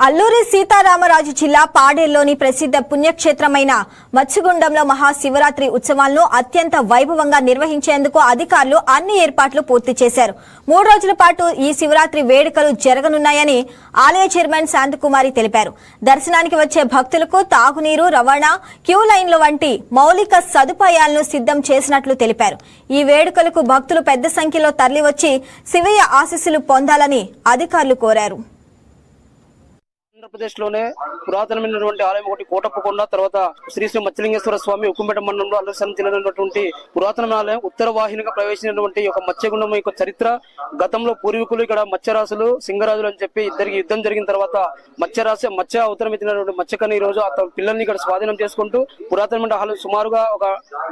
అల్లూరి సీతారామరాజు జిల్లా పాడేరులోని ప్రసిద్ధ పుణ్యక్షేత్రమైన మత్స్యగుండంలో మహాశివరాత్రి ఉత్సవాలను అత్యంత వైభవంగా నిర్వహించేందుకు అధికారులు అన్ని ఏర్పాట్లు పూర్తి చేశారు. 3 రోజుల పాటు ఈ శివరాత్రి వేడుకలు జరగనున్నాయని ఆలయ చైర్మన్ శాంతకుమారి తెలిపారు. దర్శనానికి వచ్చే భక్తులకు తాగునీరు, రవాణా, క్యూ లైన్ల వంటి మౌలిక సదుపాయాలను సిద్ధం చేసినట్లు తెలిపారు. ఈ వేడుకలకు భక్తులు పెద్ద సంఖ్యలో తరలివచ్చి శివయ్య ఆశీస్సులు పొందాలని అధికారులు కోరారు. ఆంధ్రప్రదేశ్ లోనే పురాతనమైనటువంటి ఆలయం ఒకటి కోటప్పకొండ, తర్వాత శ్రీ శ్రీ మత్స్యలింగేశ్వర స్వామి ఉక్కుంపేట మండలంలో అల్లూరి జిల్లాలోటువంటి పురాతన ఆలయం. ఉత్తర వాహినిగా ప్రవేశించినటువంటి ఒక మత్స్యగుండం యొక్క చరిత్ర, గతంలో పూర్వీకులు ఇక్కడ మత్స్యరాసులు, సింగరాజులు అని చెప్పి ఇద్దరికి యుద్ధం జరిగిన తర్వాత మత్స్య అవతరం ఎత్తినటువంటి మత్స్యకని ఈ రోజు అతని పిల్లల్ని ఇక్కడ స్వాధీనం చేసుకుంటూ పురాతనమైన ఆలయం సుమారుగా ఒక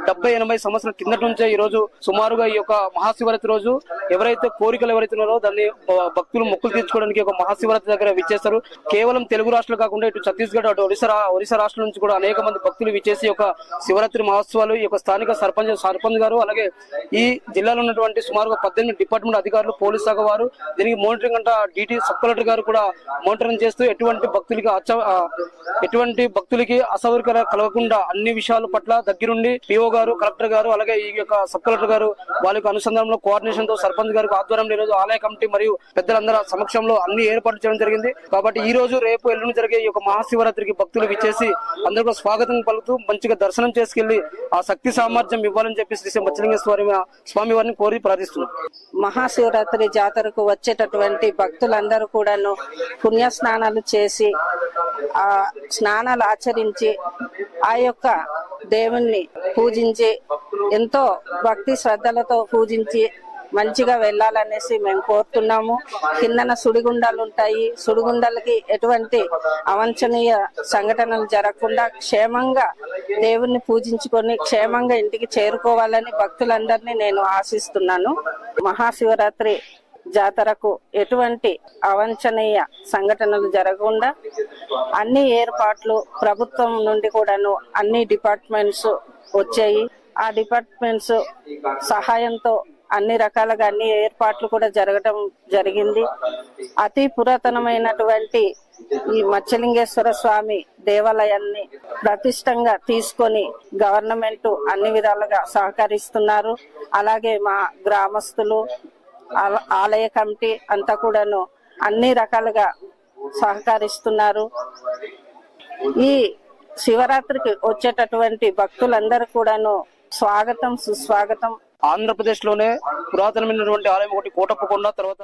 70-80 సంవత్సరాల కిందటి నుంచే ఈ రోజు సుమారుగా ఈ యొక్క మహాశివరాత్రి రోజు ఎవరైతే కోరికలు ఎవరైతున్నారో దాన్ని భక్తులు మొక్కులు తీర్చుకోవడానికి ఒక మహాశివరాత్రి దగ్గర విచ్చేస్తారు. కేవలం తెలుగు రాష్ట్రాలు కాకుండా ఇటు ఛత్తీస్గఢ్, అటు ఒరిస్సా రాష్ట్రం నుంచి కూడా అనేక మంది భక్తులు విచ్చేసి ఒక శివరాత్రి మహోత్సవాలు ఈ యొక్క స్థానిక సర్పంచ్ గారు, అలాగే ఈ జిల్లాలో ఉన్నటువంటి సుమారుగా 18 డిపార్ట్మెంట్ అధికారులు, పోలీస్ శాఖ వారు దీనికి మోనిటరింగ్ అంట డీటీ సబ్ కలెక్టర్ గారు కూడా మోనిటరింగ్ చేస్తూ ఎటువంటి భక్తులకి అసౌకర్యం కలగకుండా అన్ని విషయాల పట్ల దగ్గరుండి పిఓ గారు, కలెక్టర్ గారు, అలాగే ఈ యొక్క సబ్ కలెక్టర్ గారు వాళ్ళ యొక్క అనుసంధానంలో కోఆర్డినేషన్ తో సర్పంచ్ గారికి ఆధ్వర్యంలో ఈ రోజు ఆలయ కమిటీ మరియు పెద్దలందరూ సమక్షంలో అన్ని ఏర్పాట్లు చేయడం జరిగింది. కాబట్టి ఈ రోజు రేపు ఎల్లుండి జరిగే ఈ యొక్క మహాశివరాత్రికి భక్తులు విచ్చేసి అందరూ స్వాగతం పలుకుతూ మంచిగా దర్శనం చేసుకెళ్లి ఆ శక్తి సామర్థ్యం ఇవ్వాలని చెప్పి శ్రీ శ్రీ మత్స్యలింగేశ్వర స్వామి వారిని కోరి ప్రార్థిస్తున్నారు. మహాశివరాత్రి జాతరకు వచ్చేటటువంటి భక్తులందరూ కూడాను పుణ్య స్నానాలు చేసి ఆ స్నానాలు ఆచరించి ఆ యొక్క దేవుణ్ణి పూజించి ఎంతో భక్తి శ్రద్ధలతో పూజించి మంచిగా వెళ్ళాలనేసి మేము కోరుతున్నాము. కిందన సుడిగుండాలు ఉంటాయి. సుడిగుండాలకి ఎటువంటి అవాంఛనీయ సంఘటనలు జరగకుండా క్షేమంగా దేవుణ్ణి పూజించుకొని క్షేమంగా ఇంటికి చేరుకోవాలని భక్తులందరినీ నేను ఆశిస్తున్నాను. మహాశివరాత్రి జాతరకు ఎటువంటి అవాంఛనీయ సంఘటనలు జరగకుండా అన్ని ఏర్పాట్లు ప్రభుత్వం నుండి కూడాను అన్ని డిపార్ట్మెంట్స్ వచ్చాయి. ఆ డిపార్ట్మెంట్స్ సహాయంతో అన్ని రకాలుగా అన్ని ఏర్పాట్లు కూడా జరగటం జరిగింది. అతి పురాతనమైనటువంటి ఈ మత్స్యలింగేశ్వర స్వామి దేవాలయాన్ని ప్రతిష్టంగా తీసుకొని గవర్నమెంట్ అన్ని విధాలుగా సహకరిస్తున్నారు. అలాగే మా గ్రామస్తులు, ఆలయ కమిటీ అంతా కూడాను అన్ని రకాలుగా సహకరిస్తున్నారు. ఈ శివరాత్రికి వచ్చేటటువంటి భక్తులందరూ కూడాను స్వాగతం, సుస్వాగతం. ఆంధ్రప్రదేశ్ లోనే పురాతనమైనటువంటి ఆలయం ఒకటి కోటప్పకొండ, తర్వాత